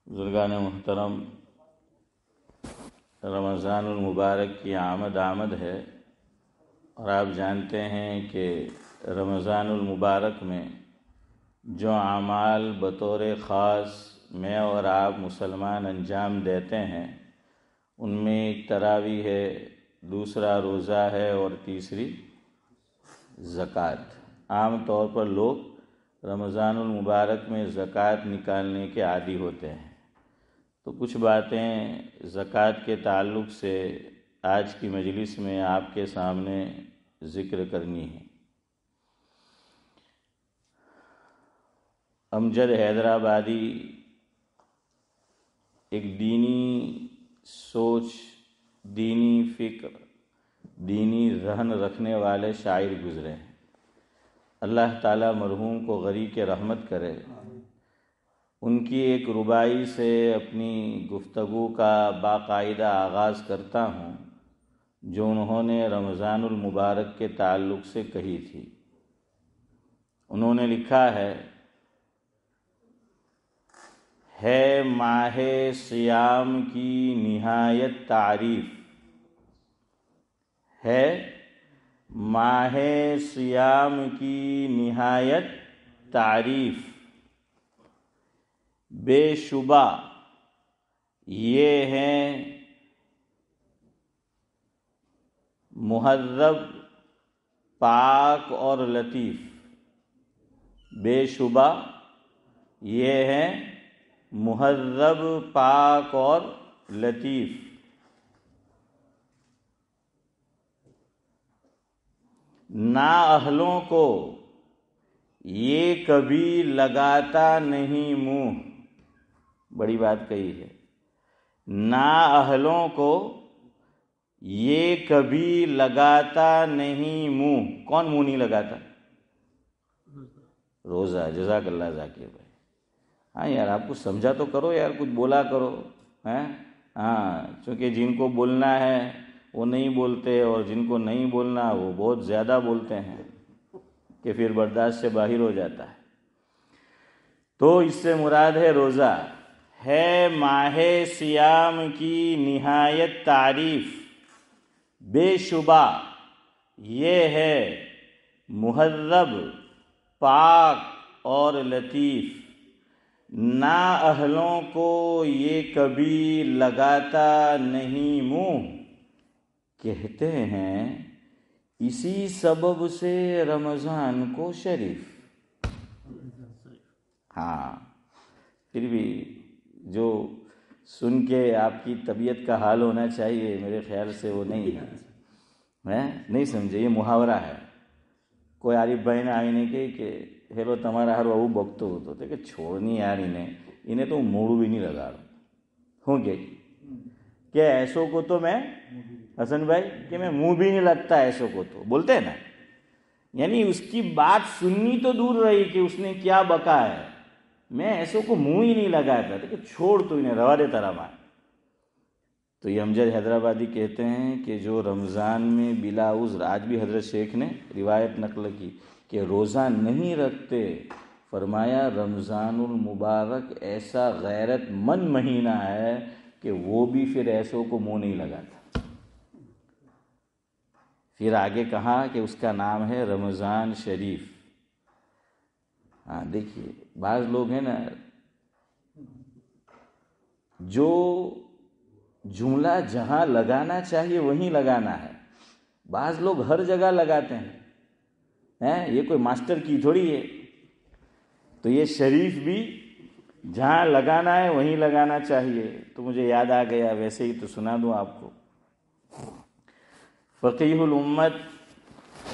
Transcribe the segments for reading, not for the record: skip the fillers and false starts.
بزرگان محترم، رمضان المبارک کی آمد ہے، اور آپ جانتے ہیں کہ رمضان المبارک میں جو اعمال بطور خاص میں اور آپ مسلمان انجام دیتے ہیں، ان میں ایک تراویح ہے، دوسرا روزہ ہے، اور تیسری زکوٰۃ۔ عام طور پر لوگ رمضان المبارک میں زکوٰۃ نکالنے کے عادی ہوتے ہیں، تو کچھ باتیں زکوٰۃ کے تعلق سے آج کی مجلس میں آپ کے سامنے ذکر کرنی ہے۔ امجد حیدرآبادی ایک دینی سوچ، دینی فکر، دینی ذہن رکھنے والے شاعر گزرے ہیں۔ اللہ تعالیٰ مرحوم کو غریق رحمت کرے۔ ان کی ایک رباعی سے اپنی گفتگو کا باقاعدہ آغاز کرتا ہوں، جو انہوں نے رمضان المبارک کے تعلق سے کہی تھی۔ انہوں نے لکھا ہے ماہ صیام کی نہایت تعریف، ہے ماہ صیام کی نہایت تعریف، بے شبہ یہ ہیں مہذب، پاک اور لطیف، بے شبہ یہ ہیں مہذب، پاک اور لطیف۔ نااہلوں کو یہ کبھی لگاتا نہیں منہ، بڑی بات کہی ہے۔ نااہلوں کو یہ کبھی لگاتا نہیں منہ۔ کون منہ نہیں لگاتا؟ روزہ۔ جزاک اللہ ذاکر بھائی۔ ہاں یار، آپ کچھ سمجھا تو کرو یار، کچھ بولا کرو۔ ہاں، چونکہ جن کو بولنا ہے وہ نہیں بولتے، اور جن کو نہیں بولنا وہ بہت زیادہ بولتے ہیں کہ پھر برداشت سے باہر ہو جاتا ہے۔ تو اس سے مراد ہے روزہ۔ ہے ماہ صیام کی نہایت تعریف، بے شبہ یہ ہے مہذب، پاک اور لطیف۔ نااہلوں کو یہ کبھی لگاتا نہیں منہ، کہتے ہیں اسی سبب سے رمضان کو شریف۔ ہاں، پھر بھی جو سن کے آپ کی طبیعت کا حال ہونا چاہیے، میرے خیال سے وہ نہیں ہے۔ نہیں سمجھے، یہ محاورہ ہے۔ کوئی عارف بھائی نے آئینے کہ ہیلو تمہارا ہر وہ بکتو ہوتا تھا کہ چھوڑنی یار انہیں تو موڑ بھی نہیں لگا رہا ہوں گے کہ ایسوں کو تو میں حسن بھائی کہ میں منہ بھی نہیں لگتا ایسوں کو، تو بولتے ہیں نا، یعنی اس کی بات سننی تو دور رہی کہ اس نے کیا بکا ہے، میں ایسوں کو منہ ہی نہیں لگاتا تھا کہ چھوڑ تو انہیں روا دے ترا مان۔ تو یہ امجد حیدرآبادی کہتے ہیں کہ جو رمضان میں بلا عذر، آج بھی حضرت شیخ نے روایت نقل کی کہ روزہ نہیں رکھتے، فرمایا رمضان المبارک ایسا غیرت مند مہینہ ہے کہ وہ بھی پھر ایسوں کو منہ نہیں لگاتا۔ پھر آگے کہا کہ اس کا نام ہے رمضان شریف۔ ہاں دیکھیے، بعض لوگ ہیں نا جو جملہ جہاں لگانا چاہیے وہیں لگانا ہے، بعض لوگ ہر جگہ لگاتے ہیں، یہ کوئی ماسٹر کی تھوڑی ہے۔ تو یہ شریف بھی جہاں لگانا ہے وہیں لگانا چاہیے۔ تو مجھے یاد آ گیا، ویسے ہی تو سنا دوں آپ کو۔ فقیہ الامت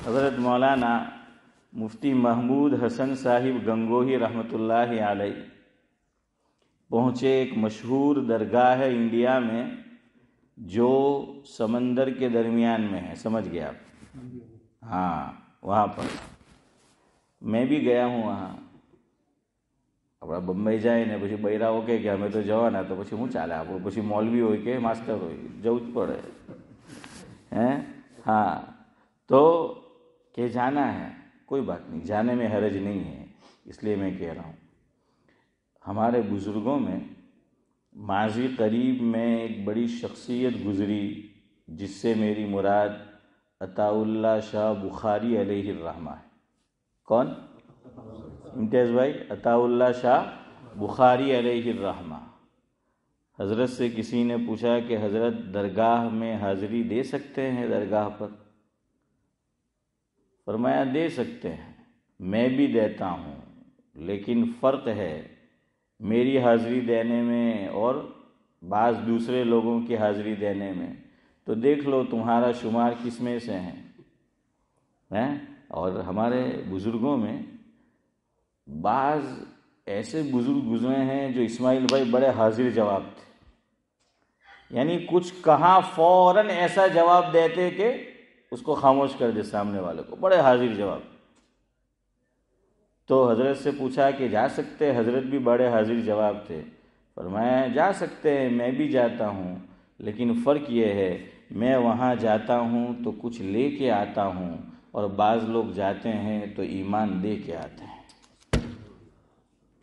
حضرت مولانا مفتی محمود حسن صاحب گنگوہی رحمۃ اللہ علیہ پہنچے ایک مشہور درگاہ ہے انڈیا میں جو سمندر کے درمیان میں ہے، سمجھ گئے آپ؟ ہاں، وہاں پر میں بھی گیا ہوں وہاں۔ આપણે બંબઈ જાય ને પછી બૈરા ઓકે કે અમે તો જવાના, તો પછી શું ચાલે આપણું, પછી મૌલવી હોય કે માસ્ટર હોય, જવું જ પડે ہیں۔ ہاں، تو کہ جانا ہے، کوئی بات نہیں، جانے میں حرج نہیں ہے، اس لیے میں کہہ رہا ہوں۔ ہمارے بزرگوں میں ماضی قریب میں ایک بڑی شخصیت گزری جس سے میری مراد عطا اللہ شاہ بخاری علیہ الرحمہ ہے۔ کون؟ امتیاز بھائی، عطا اللہ شاہ بخاری علیہ الرحمہ۔ حضرت سے کسی نے پوچھا کہ حضرت درگاہ میں حاضری دے سکتے ہیں درگاہ پر؟ فرمایا دے سکتے ہیں، میں بھی دیتا ہوں، لیکن فرق ہے میری حاضری دینے میں اور بعض دوسرے لوگوں کی حاضری دینے میں۔ تو دیکھ لو تمہارا شمار کس میں سے ہیں؟ اور ہمارے بزرگوں میں بعض ایسے بزرگ گزرے ہیں جو اسماعیل بھائی بڑے حاضر جواب تھے، یعنی کچھ کہا فوراً ایسا جواب دیتے کہ اس کو خاموش کر دے سامنے والے کو، بڑے حاضر جواب۔ تو حضرت سے پوچھا کہ جا سکتے؟ حضرت بھی بڑے حاضر جواب تھے۔ فرمایا جا سکتے ہیں، میں بھی جاتا ہوں، لیکن فرق یہ ہے میں وہاں جاتا ہوں تو کچھ لے کے آتا ہوں، اور بعض لوگ جاتے ہیں تو ایمان دے کے آتے ہیں۔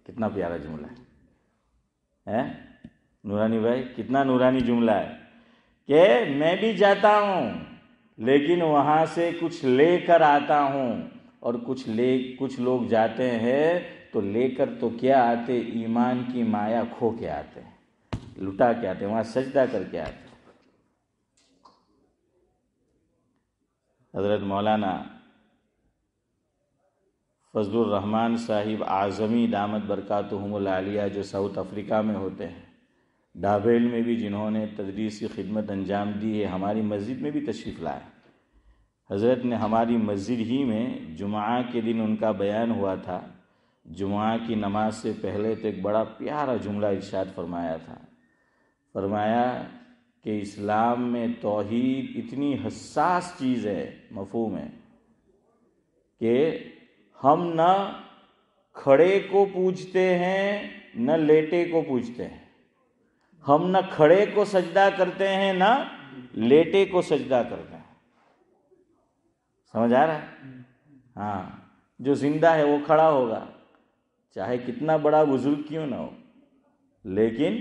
کتنا پیارا جملہ ہے نورانی بھائی، کتنا نورانی جملہ ہے کہ میں بھی جاتا ہوں لیکن وہاں سے کچھ لے کر آتا ہوں، اور کچھ لوگ جاتے ہیں تو لے کر تو کیا آتے، ایمان کی مایا کھو کے آتے ہیں، لٹا کے آتے ہیں، وہاں سجدہ کر کے آتے ہیں۔ حضرت مولانا فضل الرحمن صاحب اعظمی دامت برکاتہم العالیہ جو ساؤتھ افریقہ میں ہوتے ہیں، ڈابھیل میں بھی جنہوں نے تدریس کی خدمت انجام دی ہے، ہماری مسجد میں بھی تشریف لائے۔ حضرت نے ہماری مسجد ہی میں جمعہ کے دن ان کا بیان ہوا تھا، جمعہ کی نماز سے پہلے تو ایک بڑا پیارا جملہ ارشاد فرمایا تھا۔ فرمایا کہ اسلام میں توحید اتنی حساس چیز ہے، مفہوم ہے، کہ ہم نہ کھڑے کو پوجتے ہیں نہ لیٹے کو پوجتے ہیں، ہم نہ کھڑے کو سجدہ کرتے ہیں نہ لیٹے کو سجدہ کرتے ہیں۔ سمجھ آ رہا ہے؟ ہاں، جو زندہ ہے وہ کھڑا ہوگا، چاہے کتنا بڑا بزرگ کیوں نہ ہو، لیکن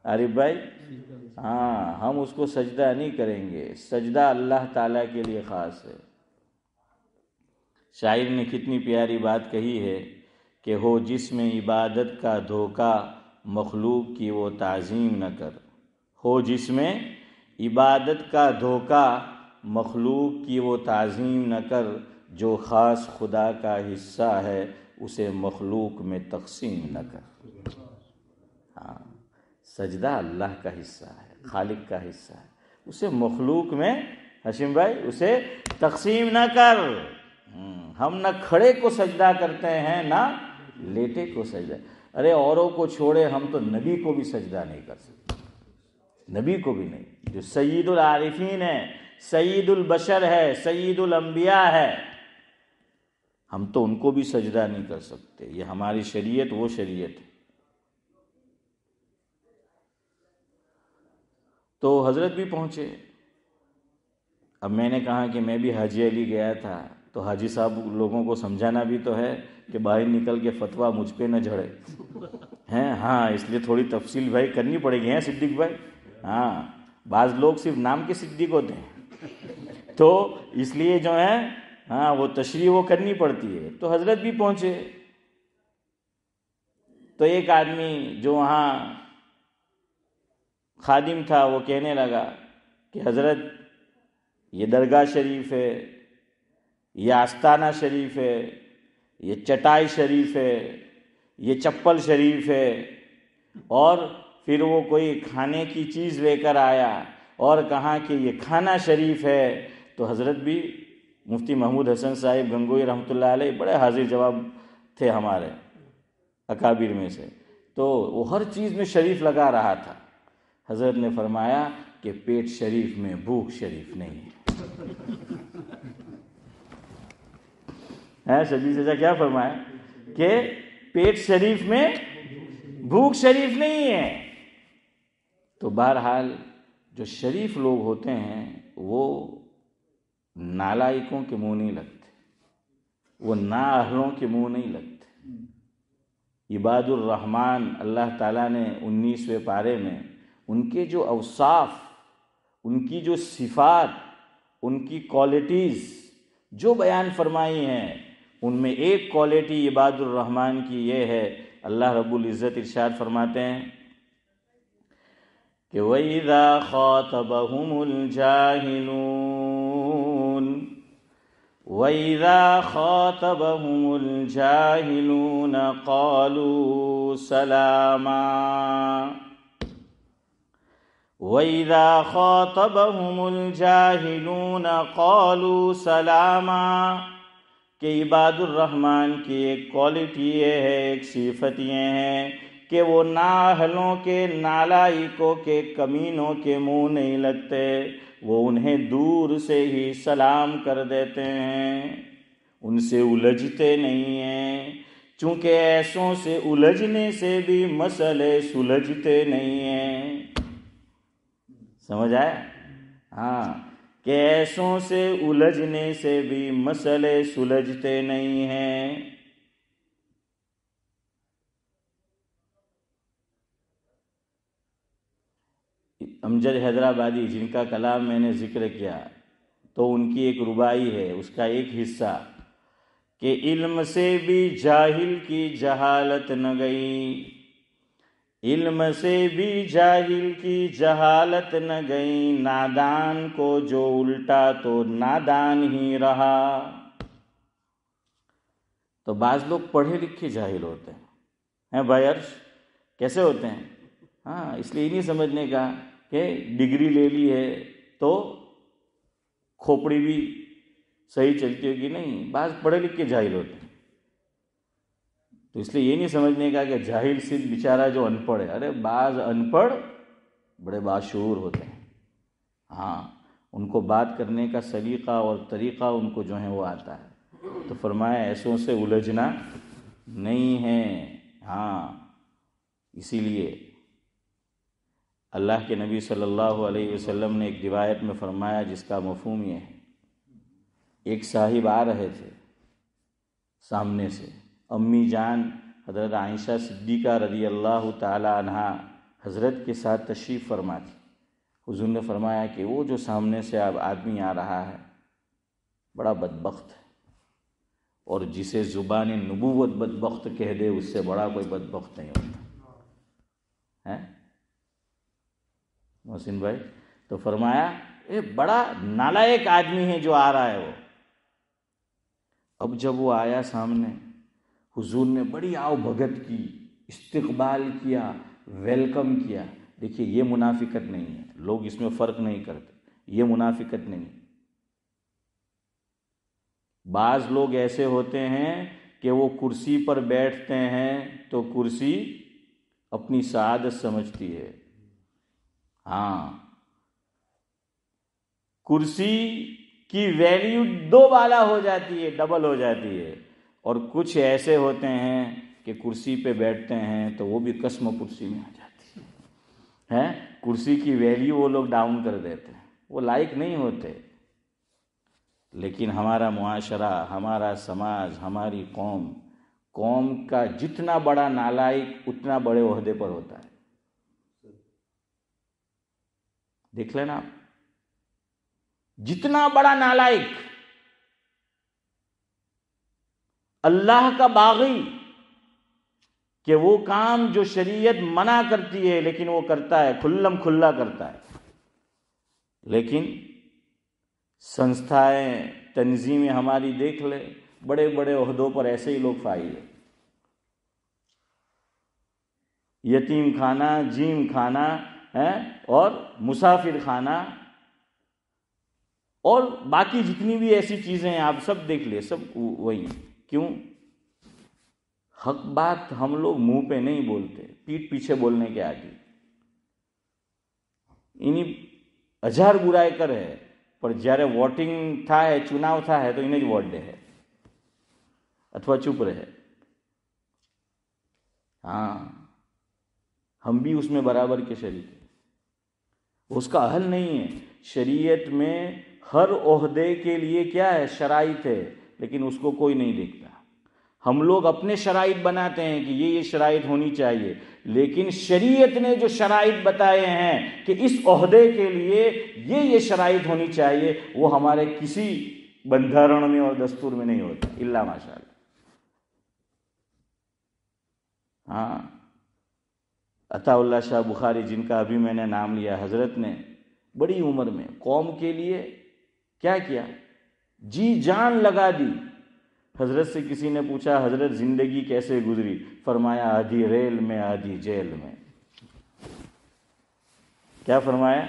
عارف بھائی ہاں ہم اس کو سجدہ نہیں کریں گے، سجدہ اللہ تعالیٰ کے لیے خاص ہے۔ شاعر نے کتنی پیاری بات کہی ہے کہ ہو جس میں عبادت کا دھوکہ مخلوق کی وہ تعظیم نہ کر، ہو جس میں عبادت کا دھوکہ مخلوق کی وہ تعظیم نہ کر، جو خاص خدا کا حصہ ہے اسے مخلوق میں تقسیم نہ کر۔ ہاں، سجدہ اللہ کا حصہ ہے، خالق کا حصہ ہے، اسے مخلوق میں ہاشم بھائی اسے تقسیم نہ کر۔ ہم نہ کھڑے کو سجدہ کرتے ہیں نہ لیٹے کو سجدہ، ارے اوروں کو چھوڑے ہم تو نبی کو بھی سجدہ نہیں کر سکتے، نبی کو بھی نہیں، جو سید العارفین ہے، سید البشر ہے، سید الانبیاء ہے، ہم تو ان کو بھی سجدہ نہیں کر سکتے۔ یہ ہماری شریعت وہ شریعت ہے۔ تو حضرت بھی پہنچے۔ اب میں نے کہا کہ میں بھی حاجی علی گیا تھا، تو حاجی صاحب لوگوں کو سمجھانا بھی تو ہے کہ باہر نکل کے فتویٰ مجھ پہ نہ جھڑے ہیں، ہاں اس لیے تھوڑی تفصیل بھائی کرنی پڑے گی، ہیں صدیق بھائی؟ ہاں، بعض لوگ صرف نام کے صدیق ہوتے ہیں، تو اس لیے جو ہے ہاں وہ تشریح وہ کرنی پڑتی ہے۔ تو حضرت بھی پہنچے، تو ایک آدمی جو وہاں خادم تھا وہ کہنے لگا کہ حضرت یہ درگاہ شریف ہے، یہ آستانہ شریف ہے، یہ چٹائی شریف ہے، یہ چپل شریف ہے، اور پھر وہ کوئی کھانے کی چیز لے کر آیا اور کہا کہ یہ کھانا شریف ہے۔ تو حضرت بھی مفتی محمود حسن صاحب گنگوئی رحمۃ اللہ علیہ بڑے حاضر جواب تھے ہمارے اکابر میں سے، تو وہ ہر چیز میں شریف لگا رہا تھا۔ حضرت نے فرمایا کہ پیٹ شریف میں بھوک شریف نہیں ہے۔ شبیر چچا کیا فرمایا کہ پیٹ شریف میں بھوک شریف نہیں ہے۔ تو بہرحال جو شریف لوگ ہوتے ہیں وہ نالائکوں کے منہ نہیں لگتے، وہ نااہلوں کے منہ نہیں لگتے، عباد الرحمن اللہ تعالیٰ نے 19ویں پارے میں ان کے جو اوصاف، ان کی جو صفات، ان کی کوالٹیز جو بیان فرمائی ہیں، ان میں ایک کوالٹی عباد الرحمن کی یہ ہے، اللہ رب العزت ارشاد فرماتے ہیں کہ وَإِذَا خَاطَبَهُمُ الْجَاهِلُونَ قَالُوا سَلَامًا وَإِذَا خَاطَبَهُمُ الْجَاهِلُونَ قَالُوا سَلَامًا کہ عباد الرحمن کی ایک کوالٹی یہ ہے، ایک صفت یہ ہے کہ وہ نااہلوں کے، نالائقوں کے، کمینوں کے منہ نہیں لگتے، وہ انہیں دور سے ہی سلام کر دیتے ہیں، ان سے الجھتے نہیں ہیں، چونکہ ایسوں سے الجھنے سے بھی مسئلے سلجھتے نہیں ہیں۔ سمجھ آیا؟ ہاں، کہ ایسوں سے الجھنے سے بھی مسئلے سلجھتے نہیں ہیں۔ امجد حیدرآبادی جن کا کلام میں نے ذکر کیا، تو ان کی ایک ربائی ہے، اس کا ایک حصہ کہ علم سے بھی جاہل کی جہالت نہ گئی، علم سے بھی جاہل کی جہالت نہ گئی، نادان کو جو الٹا تو نادان ہی رہا۔ تو بعض لوگ پڑھے لکھے جاہل ہوتے ہیں بھائی عرش، کیسے ہوتے ہیں؟ ہاں، اس لیے نہیں سمجھنے کا کہ ڈگری لے لی ہے تو کھوپڑی بھی صحیح چلتی ہوگی، نہیں، بعض پڑھے لکھے جاہل ہوتے ہیں۔ تو اس لیے یہ نہیں سمجھنے کا کہ جاہل صرف بیچارہ جو ان پڑھ ہے، ارے بعض ان پڑھ بڑے باشعور ہوتے ہیں، ہاں، ان کو بات کرنے کا سلیقہ اور طریقہ ان کو جو ہے وہ آتا ہے۔ تو فرمایا ایسوں سے الجھنا نہیں ہے، ہاں، اسی لیے اللہ کے نبی صلی اللہ علیہ وسلم نے ایک روایت میں فرمایا جس کا مفہوم یہ ہے، ایک صاحب آ رہے تھے سامنے سے، امی جان حضرت عائشہ صدیقہ رضی اللہ تعالی عنہا حضرت کے ساتھ تشریف فرما تھی۔ حضور نے فرمایا کہ وہ جو سامنے سے اب آدمی آ رہا ہے بڑا بدبخت ہے، اور جسے زبان نبوت بدبخت کہہ دے اس سے بڑا کوئی بدبخت نہیں ہوتا ہے محسن بھائی۔ تو فرمایا یہ بڑا نالائق آدمی ہے جو آ رہا ہے وہ۔ اب جب وہ آیا سامنے، حضور نے بڑی آؤ بھگت کی، استقبال کیا، ویلکم کیا۔ دیکھیے یہ منافقت نہیں ہے، لوگ اس میں فرق نہیں کرتے، یہ منافقت نہیں۔ بعض لوگ ایسے ہوتے ہیں کہ وہ کرسی پر بیٹھتے ہیں تو کرسی اپنی سعادت سمجھتی ہے، ہاں، کرسی کی ویلیو دو بالا ہو جاتی ہے، ڈبل ہو جاتی ہے۔ اور کچھ ایسے ہوتے ہیں کہ کرسی پہ بیٹھتے ہیں تو وہ بھی قسم کرسی میں آ جاتی ہے، کرسی کی ویلیو وہ لوگ ڈاؤن کر دیتے ہیں، وہ لائق نہیں ہوتے۔ لیکن ہمارا معاشرہ، ہمارا سماج، ہماری قوم کا جتنا بڑا نالائق اتنا بڑے عہدے پر ہوتا ہے۔ دیکھ لینا آپ، جتنا بڑا نالائق، اللہ کا باغی، کہ وہ کام جو شریعت منع کرتی ہے لیکن وہ کرتا ہے، کھلم کھلا کرتا ہے۔ لیکن سنستھائیں، تنظیمیں ہماری دیکھ لے، بڑے بڑے عہدوں پر ایسے ہی لوگ فائل ہیں، یتیم خانہ، جیم خانہ اور مسافر خانہ اور باقی جتنی بھی ایسی چیزیں ہیں آپ سب دیکھ لیں، سب وہی ہیں۔ کیوں؟ حق بات ہم لوگ منہ پہ نہیں بولتے، پیٹھ پیچھے بولنے کے عادی، انہیں ہزار برائی کر ہے، پر جارے ووٹنگ تھا ہے، چناؤ تھا ہے تو انہیں જ વોટ દે ہے اتوا چپ رہے۔ ہاں، ہم بھی اس میں برابر کے شریک ہیں، اس کا حل نہیں ہے۔ شریعت میں ہر عہدے کے لیے کیا ہے؟ شرائط ہے، لیکن اس کو کوئی نہیں دیکھتا۔ ہم لوگ اپنے شرائط بناتے ہیں کہ یہ شرائط ہونی چاہیے، لیکن شریعت نے جو شرائط بتائے ہیں کہ اس عہدے کے لیے یہ شرائط ہونی چاہیے، وہ ہمارے کسی بندھرن میں اور دستور میں نہیں ہوتا الا ماشاء اللہ۔ ہاں، عطا اللہ شاہ بخاری، جن کا ابھی میں نے نام لیا، حضرت نے بڑی عمر میں قوم کے لیے کیا کیا؟ جی جان لگا دی۔ حضرت سے کسی نے پوچھا حضرت زندگی کیسے گزری؟ فرمایا آدھی ریل میں آدھی جیل میں۔ کیا فرمایا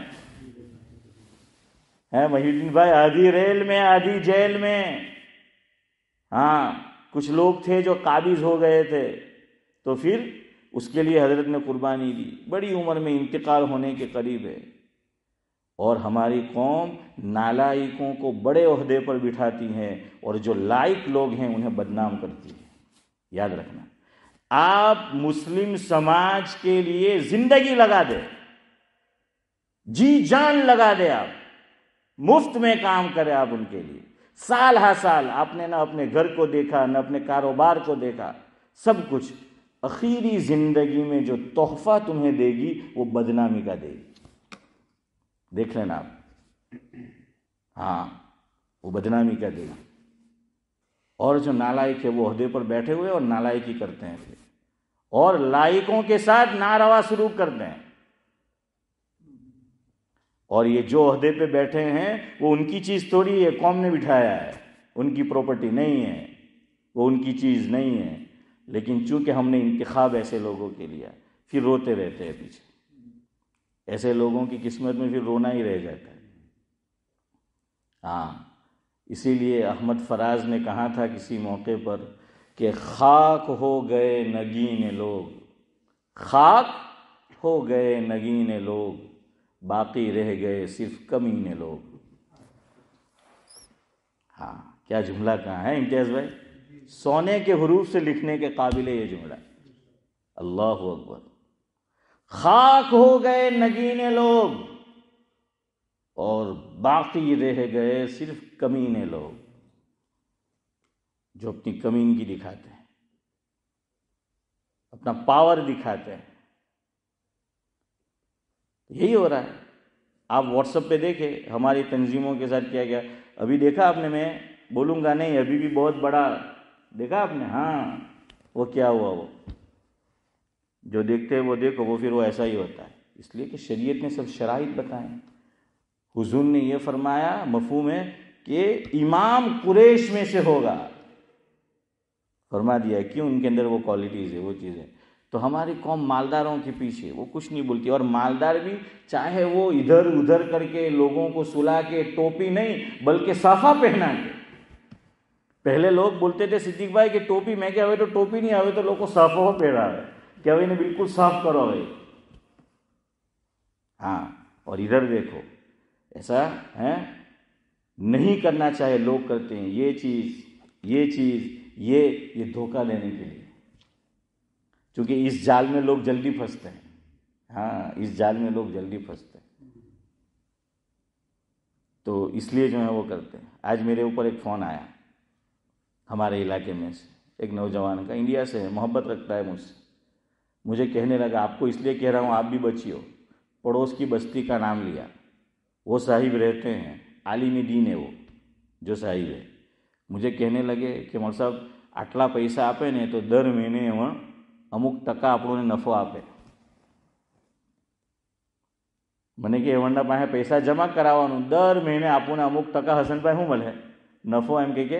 ہے محی الدین بھائی؟ آدھی ریل میں آدھی جیل میں۔ ہاں، کچھ لوگ تھے جو قابض ہو گئے تھے، تو پھر اس کے لیے حضرت نے قربانی دی، بڑی عمر میں انتقال ہونے کے قریب ہے۔ اور ہماری قوم نالائقوں کو بڑے عہدے پر بٹھاتی ہے، اور جو لائق لوگ ہیں انہیں بدنام کرتی ہے۔ یاد رکھنا، آپ مسلم سماج کے لیے زندگی لگا دے، جی جان لگا دے، آپ مفت میں کام کرے، آپ ان کے لیے سال ہا سال آپ نے نہ اپنے گھر کو دیکھا نہ اپنے کاروبار کو دیکھا، سب کچھ، اخیری زندگی میں جو تحفہ تمہیں دے گی وہ بدنامی کا دے گی۔ دیکھ لینا آپ، ہاں، وہ بدنامی کا دے گی۔ اور جو نالائق ہے وہ عہدے پر بیٹھے ہوئے اور نالائقی کرتے ہیں پھر، اور لائقوں کے ساتھ ناروا سلوک کرتے ہیں۔ اور یہ جو عہدے پہ بیٹھے ہیں وہ ان کی چیز تھوڑی ہے، قوم نے بٹھایا ہے، ان کی پراپرٹی نہیں ہے، وہ ان کی چیز نہیں ہے، لیکن چونکہ ہم نے انتخاب ایسے لوگوں کے لیا، پھر روتے رہتے ہیں پیچھے۔ ایسے لوگوں کی قسمت میں پھر رونا ہی رہ جاتا ہے۔ ہاں، اسی لیے احمد فراز نے کہا تھا کسی موقع پر کہ خاک ہو گئے نگین لوگ، خاک ہو گئے نگین لوگ، باقی رہ گئے صرف کمینے لوگ۔ ہاں، کیا جملہ کہا ہے امتیاز بھائی، سونے کے حروف سے لکھنے کے قابل ہے یہ جملہ۔ اللہ اکبر، خاک ہو گئے نگینے لوگ اور باقی رہ گئے صرف کمینے لوگ، جو اپنی کمینگی دکھاتے ہیں، اپنا پاور دکھاتے ہیں۔ یہی ہو رہا ہے۔ آپ واٹس ایپ پہ دیکھیں ہماری تنظیموں کے ساتھ کیا گیا، ابھی دیکھا آپ نے، میں بولوں گا نہیں، ابھی بھی بہت بڑا دیکھا آپ نے؟ ہاں، وہ کیا ہوا، وہ جو دیکھتے ہیں وہ دیکھو، وہ پھر وہ ایسا ہی ہوتا ہے، اس لیے کہ شریعت نے سب شرائط بتائیں۔ حضور نے یہ فرمایا، مفہوم ہے کہ امام قریش میں سے ہوگا، فرما دیا ہے، کیوں؟ ان کے اندر وہ کوالٹیز ہے، وہ چیزیں۔ تو ہماری قوم مالداروں کے پیچھے، وہ کچھ نہیں بولتی، اور مالدار بھی چاہے وہ ادھر ادھر کر کے لوگوں کو سلا کے، ٹوپی نہیں بلکہ صافہ پہنا کے۔ پہلے لوگ بولتے تھے صدیق بھائی کہ ٹوپی، میں کیا ہوئے تو ٹوپی نہیں آئے تو لوگ کو صافہ پہنا ہے، کیا انہیں بالکل صاف کرو بھائی۔ ہاں، اور ادھر دیکھو، ایسا ہے نہیں کرنا چاہے، لوگ کرتے ہیں یہ چیز یہ دھوکہ دینے کے لیے، چونکہ اس جال میں لوگ جلدی پھنستے ہیں۔ ہاں، اس جال میں لوگ جلدی پھنستے ہیں، تو اس لیے جو ہے وہ کرتے ہیں۔ آج میرے اوپر ایک فون آیا ہمارے علاقے میں سے، ایک نوجوان کا، انڈیا سے ہے، محبت رکھتا ہے مجھ سے، مجھے کہنے لگا آپ کو اس لیے کہہ رہا ہوں آپ بھی بچیو۔ پڑوس کی بستی کا نام لیا، وہ صاحب رہتے ہیں، عالم دین ہے وہ جو صاحب ہے، مجھے کہنے لگے کہ مول صاحب આટલા પૈસા આપે ને તો દર મહિને એમાં અમુક ટકા આપણને નફો આપે। મને કે એવણના પાસે પૈસા જમા કરાવવાનું, દર મહિને આપણને અમુક ટકા હસનભાઈ શું મળે? નફો એમ કે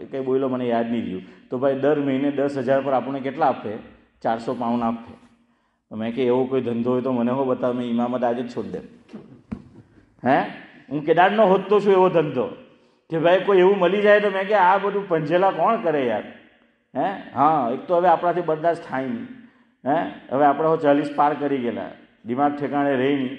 કંઈ બોલ્યો મને યાદ નહીં રહ્યું, તો ભાઈ દર મહિને 10,000 પર આપણને કેટલા આપે? 400 પાઉન્ડ આપે। તો મેં કે એવો કોઈ ધંધો હોય તો મને હો બતાવ, મેં ઇમામત આજે જ છોડી દે। હે, હું કેદારનો હોત તો છું એવો ધંધો કે ભાઈ કોઈ એવું મળી જાય તો મેં કે આ બધું પંજેલા કોણ કરે યાર? હે, હા, એક તો હવે આપણાથી બરદાસ્ત થાય નહીં, હે, હવે આપણે 40 પાર કરી ગયેલા, દિમાગ ઠેકાણે રહી નહીં,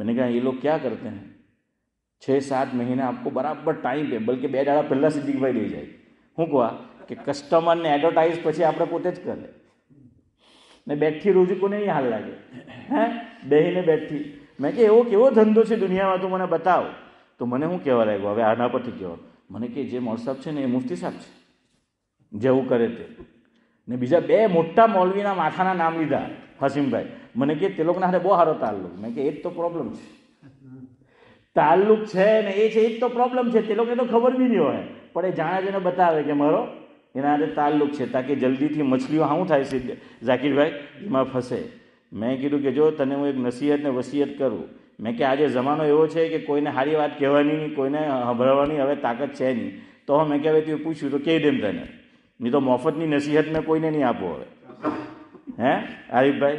میں نے کہا یہ لوگ کیا کرتے ہیں 6-7 મહિના આપકો બરાબર ટાઈમ પે, બલકે 2 દાડા પહેલાં સિદ્દીકભાઈ લઈ જાય. શું કહવા કે કસ્ટમરને એડવર્ટાઇઝ પછી આપણે પોતે જ કરે ને બેઠી રોજી કોને નહીં હાલ લાગે, હે બેહીને બેઠી. મેં કે એવો કેવો ધંધો છે દુનિયામાં, તું મને બતાવ. તો મને શું કહેવા લાગ્યો, હવે આના પરથી કહેવા, મને કે જે મૌલવી સાહેબ છે ને એ મુફ્તી સાહેબ છે, જેવું કરે તે. ને બીજા 2 મોટા મૌલવીના માથાના નામ લીધા હસીમભાઈ. મને કે તે લોકોના હાથે બહુ સારો તાલ્લુક. મેં કે એ જ તો પ્રોબ્લેમ છે, તાલ્લુક છે ને એ છે, એ જ તો પ્રોબ્લેમ છે. તે લોકોને તો ખબર બી નહીં હોય, પણ એ જાણે જઈને બતાવે કે મારો એના હાથે તાલ્લુક છે, તાકે જલ્દીથી મછલીઓ શું થાય છે ઝાકીરભાઈ એમાં ફસે. મેં કીધું કે જો તને હું એક નસીહત ને વસીયત કરું, મેં કે આજે જમાનો એવો છે કે કોઈને સારી વાત કહેવાની નહીં, કોઈને સંભળાવવાની હવે તાકાત છે નહીં. તો મેં કે હવે તું પૂછ્યું તો કહી દેમ તને, નહીં તો મફતની નસીહત મેં કોઈને નહીં આપો હવે. હે આરિફ ભાઈ,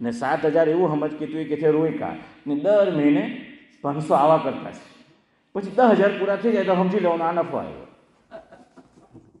ને 7,000 એવું સમજ કે તું એ કે રોઈ કા ને દર મહિને 500 આવા કરતા છે, પછી 10,000 પૂરા થઈ જાય તો સમજી લેવાનો આ નફો આવ્યો.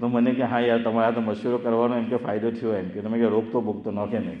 તો મને કે હા યાર તમારા તો મશવરો કરવાનો એમ કે ફાયદો થયો એમ કે તમે કે રોકતો બોકતો નોખે નહીં.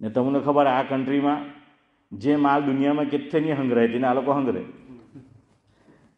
ને તમને ખબર આ કન્ટ્રીમાં જે માલ દુનિયામાં કેટલે નહીં હંગરાય તેને આ લોકો હંગરે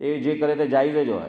તે જે કરે તે જાયઝ જ હોય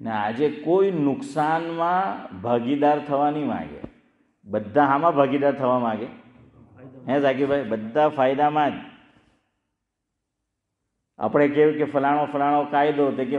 ને. આજે કોઈ નુકસાનમાં ભાગીદાર થવા નહીં માગે, બધા આમાં ભાગીદાર થવા માગે. હે ઝાકીરભાઈ, બધા ફાયદામાં જ. આપણે કહેવું કે ફલાણો ફલાણો કાયદો, તે કે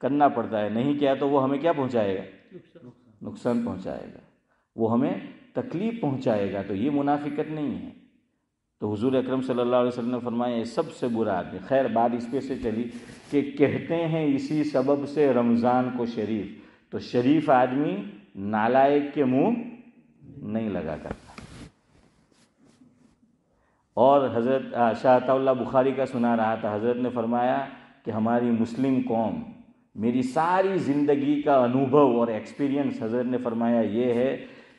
کرنا پڑتا ہے، نہیں کیا تو وہ ہمیں کیا پہنچائے گا؟ نقصان پہنچائے گا، وہ ہمیں تکلیف پہنچائے گا، تو یہ منافقت نہیں ہے۔ تو حضور اکرم صلی اللہ علیہ وسلم نے فرمایا یہ سب سے برا آدمی۔ خیر بات اس پہ سے چلی کہ کہتے ہیں اسی سبب سے رمضان کو شریف، تو شریف آدمی نالائق کے منہ نہیں لگا کرتا۔ اور حضرت شاہ عطا اللہ بخاری کا سنا رہا تھا، حضرت نے فرمایا کہ ہماری مسلم قوم، میری ساری زندگی کا انوبھو اور ایکسپیرینس، حضرت نے فرمایا یہ ہے،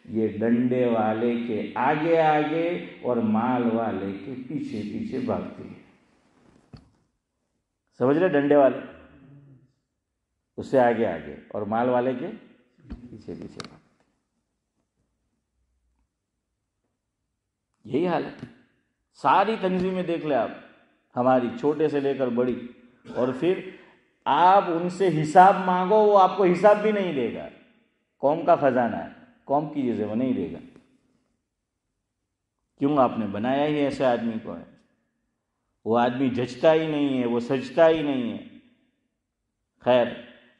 یہ ڈنڈے والے کے آگے آگے اور مال والے کے پیچھے پیچھے بھاگتی ہے۔ سمجھ رہے؟ ڈنڈے والے اس سے آگے آگے اور مال والے کے پیچھے پیچھے بھاگتے، یہی حال ہے۔ ساری تنظیمیں دیکھ لیں آپ، ہماری چھوٹے سے لے کر بڑی، اور پھر آپ ان سے حساب مانگو وہ آپ کو حساب بھی نہیں دے گا۔ قوم کا خزانہ ہے، قوم کی چیزیں وہ نہیں دے گا۔ کیوں؟ آپ نے بنایا ہی ایسے آدمی کو ہے۔ وہ آدمی جچتا ہی نہیں ہے، وہ سجتا ہی نہیں ہے۔ خیر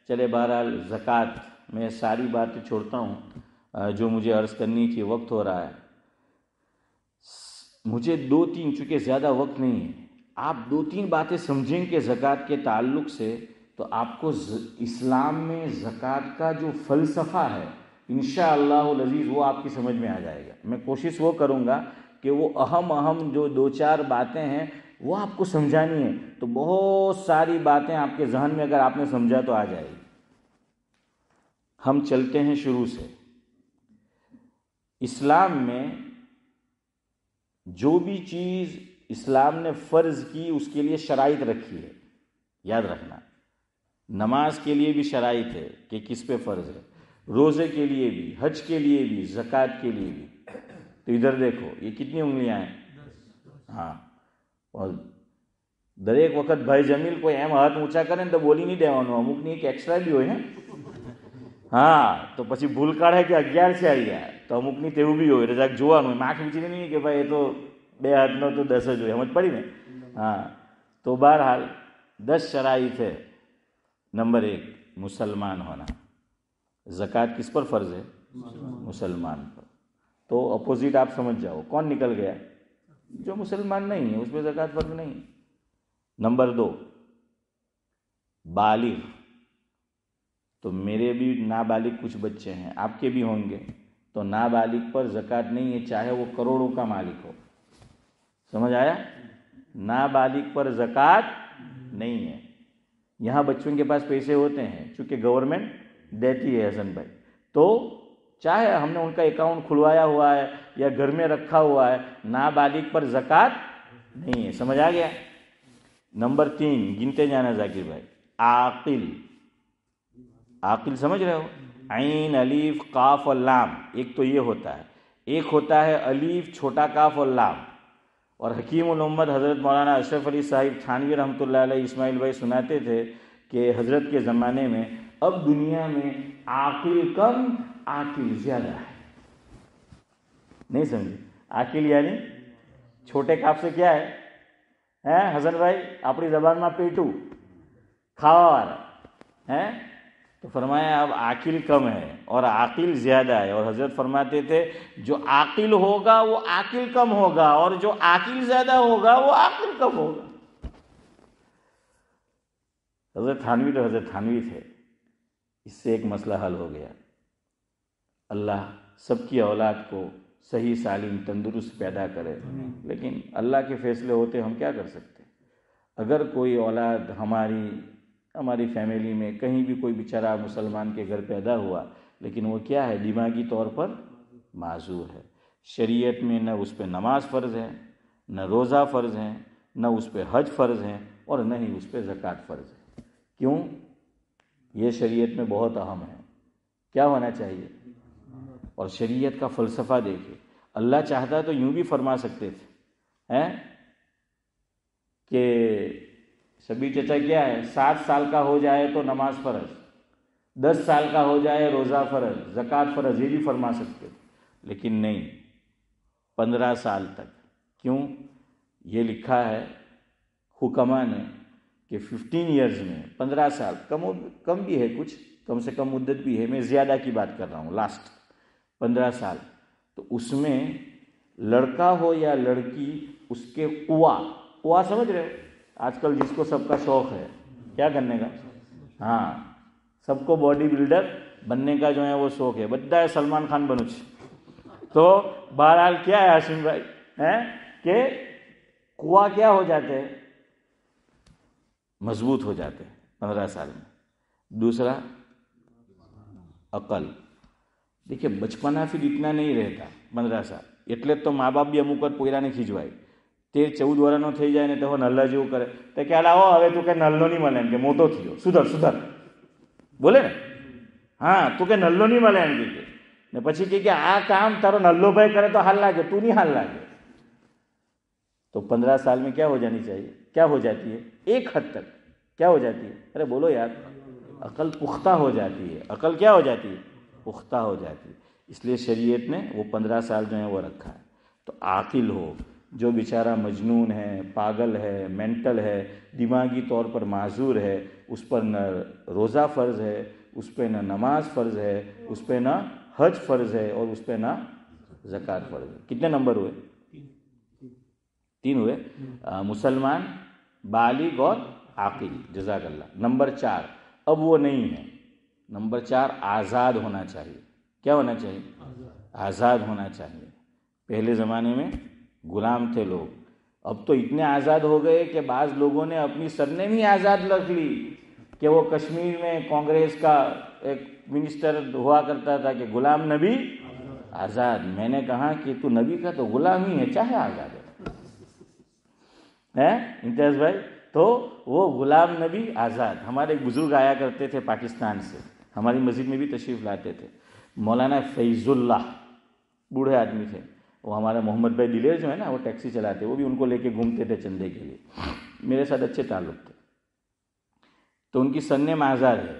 چلے، بہرحال زکوٰۃ میں ساری باتیں چھوڑتا ہوں جو مجھے عرض کرنی تھی، وقت ہو رہا ہے۔ مجھے دو تین، چونکہ زیادہ وقت نہیں ہے، آپ دو تین باتیں سمجھیں کہ زکوٰۃ کے تعلق سے، تو آپ کو اسلام میں زکوٰۃ کا جو فلسفہ ہے انشاءاللہ العزیز وہ آپ کی سمجھ میں آ جائے گا۔ میں کوشش وہ کروں گا کہ وہ اہم جو دو چار باتیں ہیں وہ آپ کو سمجھانی ہے، تو بہت ساری باتیں آپ کے ذہن میں اگر آپ نے سمجھا تو آ جائے گی۔ ہم چلتے ہیں شروع سے۔ اسلام میں جو بھی چیز اسلام نے فرض کی اس کے لیے شرائط رکھی ہے، یاد رکھنا۔ نماز کے لیے بھی شرائط ہے کہ کس پہ فرض ہے، روزے کے لیے بھی، حج کے لیے بھی، زکوٰۃ کے لیے بھی۔ تو ادھر دیکھو یہ کتنی انگلیاں ہیں؟ ہاں، اور در ایک وقت بھائی جمیل کوئی ایم ہاتھ اونچا کرے تو બોલી નહીં દેવાનો, અમુક ની એક એક્સ્ટ્રા બી હોય હે। હા તો પછી ભૂલ કાઢે કે 11 છે આવી ગયા, તો અમુકની તેવું બી હોય, રજાક જોવાનું હોય, આંખ વીંચીને નહીં કે ભાઈ એ તો 2 હાથનો તો 10 જ હોય, સમજ પડી ને? હા, તો બહરحال 10 شرائط ہے۔ نمبر 1 مسلمان ہونا۔ زکوٰۃ کس پر فرض ہے؟ مسلمان پر۔ تو اپوزٹ آپ سمجھ جاؤ، کون نکل گیا؟ جو مسلمان نہیں ہے اس پہ زکوٰۃ فرض نہیں۔ نمبر 2 بالغ۔ تو میرے بھی نابالغ کچھ بچے ہیں، آپ کے بھی ہوں گے، تو نابالغ پر زکوٰۃ نہیں ہے چاہے وہ کروڑوں کا مالک ہو۔ سمجھ آیا؟ نابالغ پر زکوٰۃ نہیں ہے۔ یہاں بچوں کے پاس پیسے ہوتے ہیں چونکہ گورنمنٹ دیتی ہے حسن بھائی، تو چاہے ہم نے ان کا اکاؤنٹ کھلوایا ہوا ہے یا گھر میں رکھا ہوا ہے، نابالغ پر زکوٰۃ نہیں ہے۔ سمجھ آ گیا؟ نمبر 3 گنتے جانا ذاکر بھائی، عاقل۔ عاقل سمجھ رہے ہو؟ عین الف قاف اور لام، ایک تو یہ ہوتا ہے، ایک ہوتا ہے الف چھوٹا کاف اور لام۔ اور حکیم الامت حضرت مولانا اشرف علی صاحب تھانوی رحمۃ اللہ علیہ اسماعیل بھائی سناتے تھے کہ حضرت کے زمانے میں اب دنیا میں عاقل کم عاقل زیادہ ہے۔ نہیں سمجھے؟ عاقل یعنی چھوٹے کاف سے کیا ہے حسن بھائی؟ اپنی زبان میں پیٹو کھاوا ہے، تو فرمایا اب عاقل کم ہے اور عاقل زیادہ ہے۔ اور حضرت فرماتے تھے جو عاقل ہوگا وہ عاقل کم ہوگا اور جو عاقل زیادہ ہوگا وہ عاقل کم ہوگا۔ حضرت تھانوی تو حضرت تھانوی تھے، اس سے ایک مسئلہ حل ہو گیا۔ اللہ سب کی اولاد کو صحیح سالم تندرست پیدا کرے، لیکن اللہ کے فیصلے ہوتے، ہم کیا کر سکتے؟ اگر کوئی اولاد ہماری فیملی میں کہیں بھی کوئی بیچارہ مسلمان کے گھر پیدا ہوا، لیکن وہ کیا ہے؟ دماغی طور پر معذور ہے۔ شریعت میں نہ اس پہ نماز فرض ہے، نہ روزہ فرض ہے، نہ اس پہ حج فرض ہے، اور نہ ہی اس پہ زکوٰۃ فرض ہے۔ کیوں؟ یہ شریعت میں بہت اہم ہے۔ کیا ہونا چاہیے؟ اور شریعت کا فلسفہ دیکھیں، اللہ چاہتا تو یوں بھی فرما سکتے تھے کہ شبیر چچا کیا ہے، 7 سال کا ہو جائے تو نماز فرض، 10 سال کا ہو جائے روزہ فرض، زکوٰۃ فرض، یہ بھی فرما سکتے تھے، لیکن نہیں، 15 سال تک۔ کیوں؟ یہ لکھا ہے حکما نے کہ 15 ایئرز میں 15 سال کم بھی ہے، کچھ کم سے کم مدت بھی ہے، میں زیادہ کی بات کر رہا ہوں، لاسٹ 15 سال، تو اس میں لڑکا ہو یا لڑکی اس کے قوا سمجھ رہے ہو آج کل جس کو سب کا شوق ہے کیا کرنے کا، ہاں سب کو باڈی بلڈر بننے کا جو ہے وہ شوق ہے، بدہ ہے سلمان خان بنوچ. تو بہرحال کیا ہے ہاشم بھائی کہ قوا کیا ہو جاتے ہیں، مضبوط ہو جاتے ہیں 15 سال میں. دوسرا عقل. دیکھیے بچپنا پھر اتنا نہیں رہتا 15 સાલ એટલે તો મા બાપ બી અમુક વાર પોયરાને ખીજવાય. 13-14 વર્ષનો થઈ જાય ને તો નલ્લા જેવું કરે તો કે આવો હવે તું કે નલ્લો નહીં મળે એમ કે મોટો થયો સુધર બોલે ને, હા તું કે નલ્લો નહીં મળે એમ કે ને પછી કે આ કામ તારો નલ્લો ભાઈ કરે તો હાલ લાગે, તું નહીં હાલ લાગે. تو 15 سال میں کیا ہو جانی چاہیے، کیا ہو جاتی ہے ایک حد تک، کیا ہو جاتی ہے، ارے بولو یار، عقل پختہ ہو جاتی ہے. عقل کیا ہو جاتی ہے، پختہ ہو جاتی ہے. اس لیے شریعت نے وہ 15 سال جو ہے وہ رکھا ہے. تو عاقل ہو، جو بیچارہ مجنون ہے، پاگل ہے، مینٹل ہے، دماغی طور پر معذور ہے، اس پر نہ روزہ فرض ہے، اس پہ نہ نماز فرض ہے، اس پہ نہ حج فرض ہے، اور اس پہ نہ زکوٰۃ فرض ہے. کتنے نمبر ہوئے؟ 3 ہوئے. مسلمان، بالغ اور عاقل. جزاک اللہ. نمبر 4 اب وہ نہیں ہے. نمبر 4 آزاد ہونا چاہیے. کیا ہونا چاہیے؟ آزاد ہونا چاہیے. پہلے زمانے میں غلام تھے لوگ، اب تو اتنے آزاد ہو گئے کہ بعض لوگوں نے اپنی سرنیم ہی آزاد رکھ لی کہ وہ کشمیر میں کانگریس کا ایک منسٹر ہوا کرتا تھا کہ غلام نبی آزاد. میں نے کہا کہ تو نبی کا تو غلام ہی ہے، چاہے آزاد ہے امتیاز بھائی. تو وہ غلام نبی آزاد. ہمارے ایک بزرگ آیا کرتے تھے پاکستان سے، ہماری مسجد میں بھی تشریف لاتے تھے، مولانا فیض اللہ، بوڑھے آدمی تھے وہ. ہمارے محمد بھائی دلیر جو ہے نا وہ ٹیکسی چلاتے، وہ بھی ان کو لے کے گھومتے تھے چندے کے لیے. میرے ساتھ اچھے تعلق تھے. تو ان کی سرنیم آزاد ہے.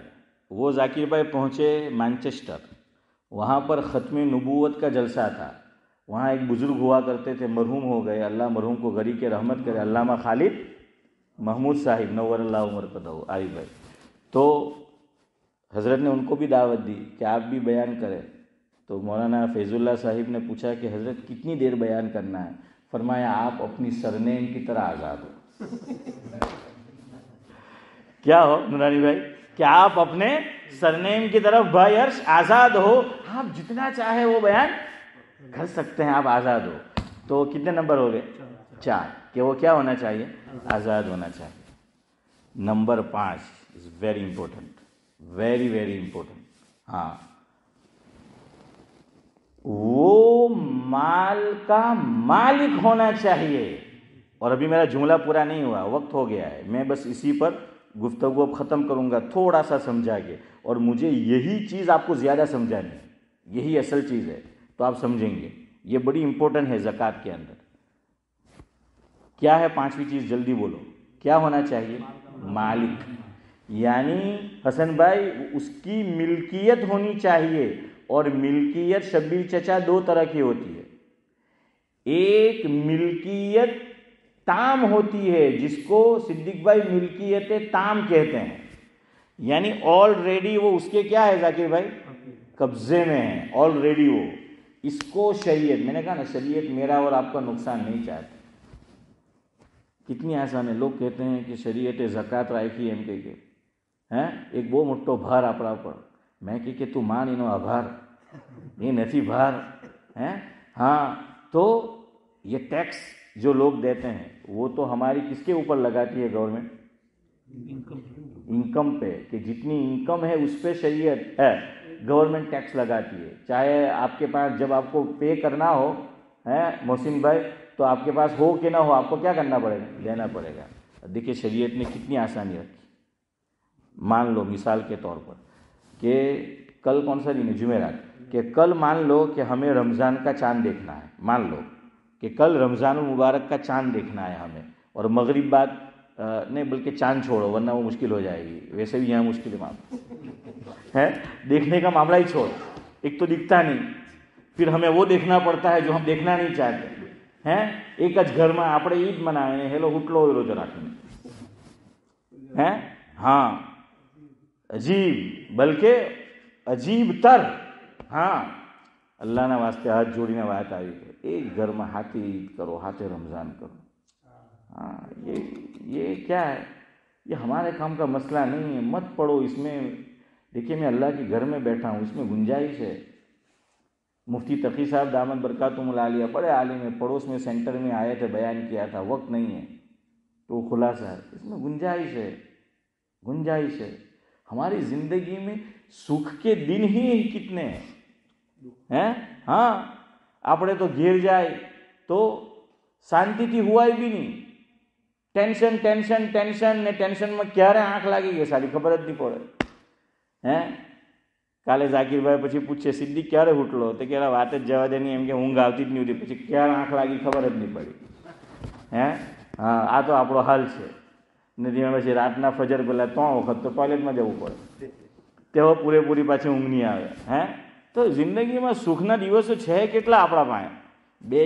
وہ ذاکر بھائی پہنچے مانچسٹر، وہاں پر ختم نبوت کا جلسہ تھا. وہاں ایک بزرگ ہوا کرتے تھے، مرحوم ہو گئے، اللہ مرحوم کو غری کے رحمت کرے، علامہ خالد محمود صاحب نور اللہ عمر قدہ عارف بھائی. تو حضرت نے ان کو بھی دعوت دی کہ آپ بھی بیان کریں. تو مولانا فیض اللہ صاحب نے پوچھا کہ حضرت کتنی دیر بیان کرنا ہے؟ فرمایا آپ اپنی سرنیم کی طرح آزاد ہو. کیا ہو نورانی بھائی کہ آپ اپنے سرنیم کی طرف بھائی عرش آزاد ہو، آپ جتنا چاہے وہ بیان کر سکتے ہیں، آپ آزاد ہو. تو کتنے نمبر ہو گئے؟ 4 کہ وہ کیا ہونا چاہیے؟ آزاد ہونا چاہیے. Number 5 is very important, very very important. ہاں، وہ مال کا مالک ہونا چاہیے. اور ابھی میرا جملہ پورا نہیں ہوا، وقت ہو گیا ہے. میں بس اسی پر گفتگو اب ختم کروں گا تھوڑا سا سمجھا کے، اور مجھے یہی چیز آپ کو زیادہ سمجھانی ہے، یہی اصل چیز ہے، تو آپ سمجھیں گے. یہ بڑی امپورٹنٹ ہے زکوٰۃ کے اندر. کیا ہے 5ویں چیز؟ جلدی بولو. کیا ہونا چاہیے؟ مالک. یعنی حسن بھائی اس کی ملکیت ہونی چاہیے. اور ملکیت شبیر چچا 2 طرح کی ہوتی ہے. ایک ملکیت تام ہوتی ہے جس کو صدیق بھائی ملکیت تام کہتے ہیں، یعنی آلریڈی وہ اس کے کیا ہے ذاکر بھائی؟ قبضے میں ہے آلریڈی وہ. اس کو شریعت، میں نے کہا نا شریعت میرا اور آپ کا نقصان نہیں چاہتی. کتنی آسان ہے. لوگ کہتے ہیں کہ شریعت زکات راکی એમ કે એક બહુ મોટો ભાર આપણા ઉપર. મેં કે તું માન એનો આભાર, એ નથી ભાર. ہاں تو یہ ٹیکس جو لوگ دیتے ہیں وہ تو ہماری کس کے اوپر لگاتی ہے گورنمنٹ؟ انکم پہ، کہ جتنی انکم ہے اس پہ شریعت ہے گورنمنٹ ٹیکس لگاتی ہے. چاہے آپ کے پاس جب آپ کو پے کرنا ہو محسن بھائی تو آپ کے پاس ہو کہ نہ ہو آپ کو کیا کرنا پڑے گا؟ دینا پڑے گا. دیکھیے شریعت نے کتنی آسانی رکھی. مان لو مثال کے طور پر کہ کل کون سا دن ہے؟ جمعرات. کہ کل مان لو کہ ہمیں رمضان کا چاند دیکھنا ہے. مان لو کہ کل رمضان المبارک کا چاند دیکھنا ہے ہمیں، اور مغرب بعد نہیں بلکہ چاند چھوڑو ورنہ وہ مشکل ہو جائے گی، ویسے بھی یہاں مشکل معاملہ ہے. دیکھنے کا معاملہ ہی چھوڑ، ایک تو دکھتا نہیں، پھر ہمیں وہ دیکھنا پڑتا ہے جو ہم دیکھنا نہیں چاہتے ہیں. ایک જ ઘરમાં આપણે ઈદ મનાવીને હેલો હુટલો હોય રોજ રાખીને ہیں؟ ہاں عجیب، بلکہ عجیب تر. ہاں اللہ نے واسطے ہاتھ جوڑینے વાત આવી ہے ایک گھر میں ہاتھے عید کرو، ہاتھے رمضان کرو. ہاں یہ کیا ہے؟ یہ ہمارے کام کا مسئلہ نہیں ہے. مت پڑھو اس میں. دیکھیے میں اللہ کے گھر میں بیٹھا ہوں، اس میں گنجائش ہے. مفتی تقی صاحب دامت برکاتہم العالیہ بڑے عالم ہیں، پڑوس میں سینٹر میں آئے تھے، بیان کیا تھا، وقت نہیں ہے تو خلاصہ ہے اس میں گنجائش ہے. گنجائش ہے. ہماری زندگی میں سکھ کے دن ہی کتنے ہیں. ہاں આપણે તો ઘેર જાય તો શાંતિથી હુવાય બી નહીં. ટેન્શન ટેન્શન ટેન્શન ને ટેન્શનમાં ક્યારે આંખ લાગી ગઈ સારી ખબર જ નહીં પડે. હે કાલે ઝાકીરભાઈ પછી પૂછે સિદ્દીક ક્યારે ઉઠલો તો કે વાત જ જવા દે નહીં, એમ કે ઊંઘ આવતી જ નહીં હતી, પછી ક્યારે આંખ લાગી ખબર જ નહીં પડી. હે હા આ તો આપણો હાલ છે. નથી પછી રાતના ફજર પહેલાં 3 વખત તો ટોયલેટમાં જવું પડે, તેઓ પૂરેપૂરી પાછી ઊંઘ નહીં આવે. હે તો જિંદગીમાં સુખના દિવસો છે કેટલા આપણા પાસે? 2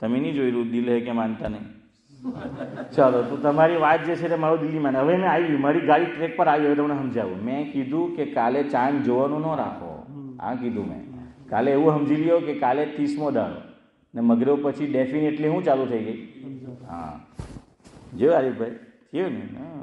તમે નહીં જોયેલું દિલ હે કે માનતા નહીં. ચાલો તો તમારી વાત જે છે તે મારો દિલ્હી માને. હવે મેં આવી મારી ગાડી ટ્રેક પર આવી, હવે તમને સમજાવું. મેં કીધું કે કાલે ચાંદ જોવાનું ન રાખો. આ કીધું મેં. કાલે એવું સમજી લ્યો કે કાલે 30મો દાડો ને મગરબ પછી ડેફિનેટલી હું ચાલુ થઈ ગઈ. હા જોયું આરીફભાઈ? થયું ને? હા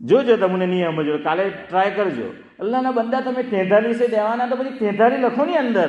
જોજો તમને નહીં સમજો, કાલે ટ્રાય કરજો. અલ્લાહના બંદા તમે 43 દેવાના તો પછી 43 લખો ની અંદર.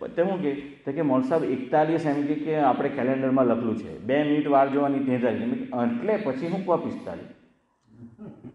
શું કે મોલ સાહેબ 41 એમ કે આપણે કેલેન્ડરમાં લખેલું છે 2 મિનિટ વાર જોવાની 43, એટલે પછી હું કહું 45.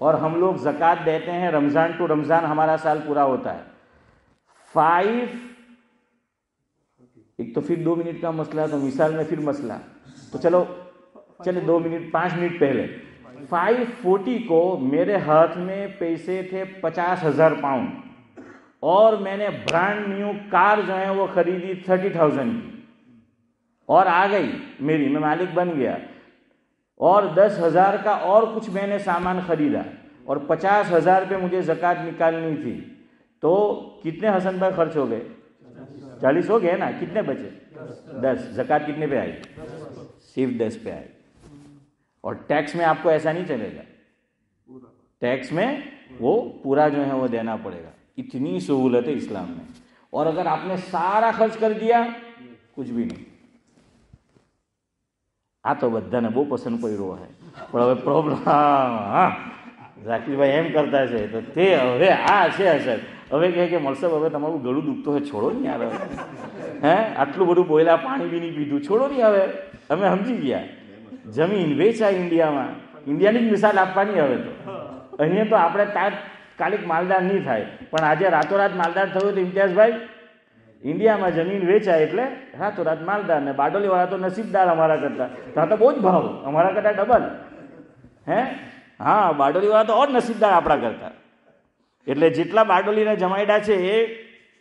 اور ہم لوگ زکوٰۃ دیتے ہیں رمضان ٹو رمضان، ہمارا سال پورا ہوتا ہے. 5 ایک تو پھر 2 منٹ کا مسئلہ، تو مثال میں پھر مسئلہ، تو چلے 2 منٹ 5 منٹ پہلے 540 کو میرے ہاتھ میں پیسے تھے 50,000 پاؤنڈ، اور میں نے برانڈ نیو کار جو ہے وہ خریدی 30,000 کی، اور آ گئی میری، میں مالک بن گیا، اور 10,000 کا اور کچھ میں نے سامان خریدا، اور 50,000 پہ مجھے زکوٰۃ نکالنی تھی. تو کتنے حسن بھائی خرچ ہو گئے؟ 40 ہو گئے نا. کتنے بچے؟ 10. زکوٰۃ کتنے پہ آئی؟ صرف 10 پہ آئی. اور ٹیکس میں آپ کو ایسا نہیں چلے گا، ٹیکس میں وہ پورا جو ہے وہ دینا پڑے گا. اتنی سہولت ہے اسلام میں. اور اگر آپ نے سارا خرچ کر دیا کچھ بھی نہیں. આ તો બધાને બહુ પસંદ પડ્યો હે, પણ હવે પ્રોબ્લેમ હા ઝાકીરભાઈ એમ કરતા છે તો તે હવે આ છે અસર. હવે કહે કે મળશે હવે તમારું ગળું દુખતો હોય, છોડો નહીં યાર, હે આટલું બધું બોલ્યા, પાણી બી નહીં પીધું, છોડો નહીં હવે, અમે સમજી ગયા. જમીન વેચાય ઇન્ડિયામાં, ઇન્ડિયાની જ મિસાલ આપવાની. હવે તો અહીંયા તો આપણે તાત્કાલિક માલદાર નહીં થાય, પણ આજે રાતોરાત માલદાર થયું તો ઇમ્તિયાઝભાઈ ઇન્ડિયામાં જમીન વેચાય એટલે રાતોરાત માલદાર. ને બારડોલીવાળા તો નસીબદાર અમારા કરતાં, ત્યાં તો બહુ જ ભાવ, અમારા કરતાં ડબલ. હે હા, બારડોલીવાળા તો ઓર નસીબદાર આપણા કરતાં. એટલે જેટલા બારડોલીના જમાઈડા છે એ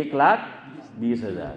1,20,000.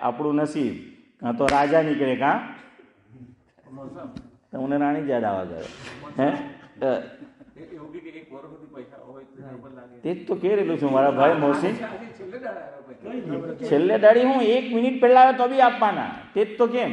આપણું નસીબ, કાં તો રાજા નીકળે કાં તમને રાણી જ યાદ આવવા કરે. હે તે જ તો કહી રહેલું છું મારા ભાઈ મોસી, છેલ્લે દાડી હું 1 મિનિટ પહેલા આવે તો બી આપવાના. તે જ તો કેમ.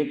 1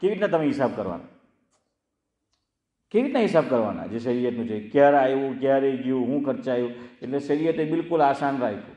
કેવી રીતના તમે હિસાબ કરવાના? કેવી રીતના હિસાબ કરવાના? જે શરીયતનું છે, ક્યારે આવ્યું, ક્યારે ગયું, શું ખર્ચાયું, એટલે શરીયતે બિલકુલ આસાન રાખ્યું.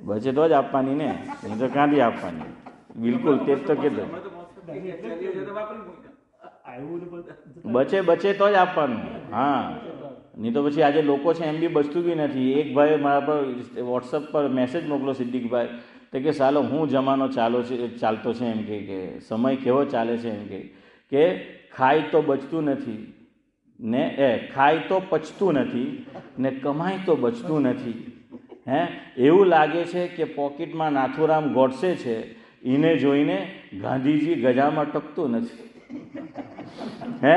બચે તો જ આપવાની ને, નહીં તો ક્યાંથી આપવાની? બિલકુલ, તે જ તો કીધું, બચે તો જ આપવાનું. હા, નહીં તો પછી આજે લોકો છે એમ બી બચતું બી નથી. એક ભાઈ મારા પર વોટ્સઅપ પર મેસેજ મોકલો, સિદ્દીકભાઈ, તો કે સાલો હું જમાનો ચાલતો છે એમ કે સમય કેવો ચાલે છે એમ કે ખાય તો બચતું નથી ને, ખાય તો પચતું નથી ને, કમાય તો બચતું નથી. હે, એવું લાગે છે કે પોકેટમાં નાથુરામ ગોડસે છે, એને જોઈને ગાંધીજી ગજામાં ટકતું નથી. હે,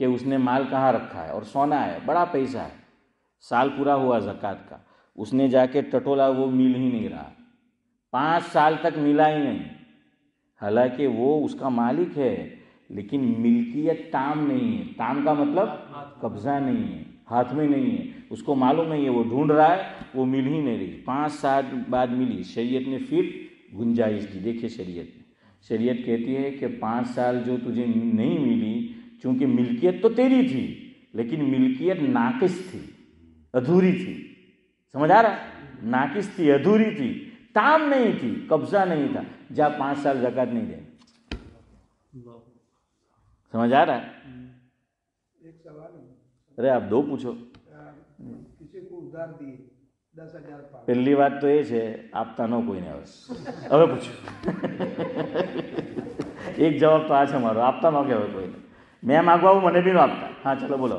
کہ اس نے مال کہاں رکھا ہے اور سونا ہے، بڑا پیسہ ہے، سال پورا ہوا زکوٰۃ کا، اس نے جا کے ٹٹولا، وہ مل ہی نہیں رہا، 5 سال تک ملا ہی نہیں، حالانکہ وہ اس کا مالک ہے لیکن ملکیت تام نہیں ہے۔ تام کا مطلب قبضہ نہیں ہے، ہاتھ میں نہیں ہے، اس کو معلوم نہیں ہے، وہ ڈھونڈ رہا ہے، وہ مل ہی نہیں رہی، 5 سال بعد ملی۔ شریعت نے پھر گنجائش دی۔ دیکھیے شریعت کہتی ہے کہ 5 سال جو تجھے نہیں ملی، چونکہ ملکیت تو تیری تھی لیکن ملکیت ناقص تھی، ادھوری تھی، سمجھ آ رہا ہے؟ ناقص تھی، ادھوری تھی، تام نہیں تھی، قبضہ نہیں تھا، جا 5 سال زکوٰۃ نہیں دیں۔ سمجھ آ رہا ہے؟ ایک سوال ہے، ارے آپ 2 پوچھو۔ کسی کو ادھار دیے 10,000 پاؤنڈ، પહેલી વાત તો એ છે આપતા ન કોઈને આવે। હવે પૂછો, એક જવાબ તો આ છે મારો, આપતા ન કહેવાય કોઈને। મેં માગવા આવું મને બી ન આપતા। હા ચલો બોલો।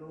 2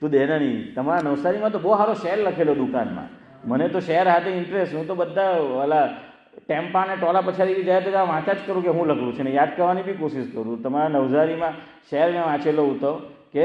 તું દેના નહીં। તમારા નવસારીમાં તો બહુ સારો શેર લખેલો દુકાનમાં, મને તો શેર હાથે ઇન્ટરેસ્ટ, હું તો બધા ઓલા ટેમ્પા અને ટોલા પછાડી જાય તો વાંચા જ કરું કે હું લખલું છે ને યાદ કરવાની બી કોશિશ કરું। તમારા નવસારીમાં શેર મેં વાંચેલો હતો કે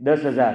10,000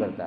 કરતા,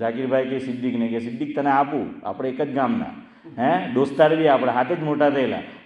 જાકીરભાઈ કે સિદ્દીકને કે સિદ્દીક તને આપું, આપણે એક જ ગામના, હે, દોસ્તાર બી આપણે હાથે જ મોટા થયેલા,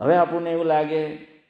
હવે આપણને એવું લાગે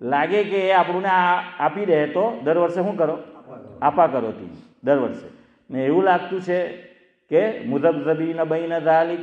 લાગે કે એ આપણને આપી દે તો દર વર્ષે શું કરો? આપા કરો તી દર વર્ષે। ને એવું લાગતું છે કે મુઝબઝબીન બૈન ઝાલિક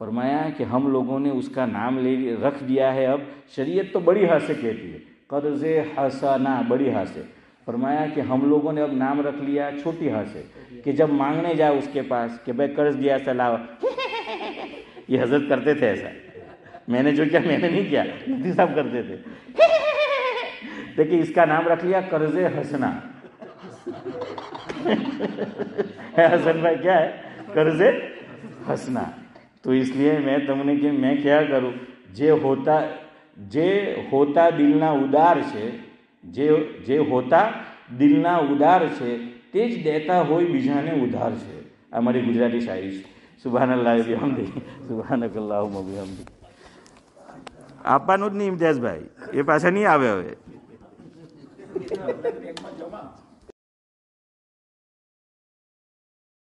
فرمایا کہ ہم لوگوں نے اس کا نام رکھ دیا ہے. اب شریعت تو بڑی ہاں سے کہتی ہے قرض حسنہ, بڑی ہاں سے. فرمایا کہ ہم لوگوں نے اب نام رکھ لیا چھوٹی ہاں سے, کہ جب مانگنے جائے اس کے پاس کہ بھائی قرض دیا سلاو, یہ حضرت کرتے تھے ایسا. میں نے جو کیا میں نے نہیں کیا, مفتی صاحب کرتے تھے. دیکھیے اس کا نام رکھ لیا قرض حسنہ. حسن بھائی کیا ہے؟ قرض حسنہ. تو اس لیے میں تم نے کہ میں کیا کروں, جے ہوتا دلنا ادار છે, જે હોતા દિલના ઉદાર છે તે જ દેતા હોય બીજાને ઉધાર છે. આ મારી ગુજરાતી શાયરી છે. સુબહાનલ્લાહ બિહમદી, સુબહાનકલ્લાહુમ્મા બિહમદી. આપવાનું જ નહીં ઇમ્તિયાઝભાઈ, એ પાછા નહીં આવે હવે.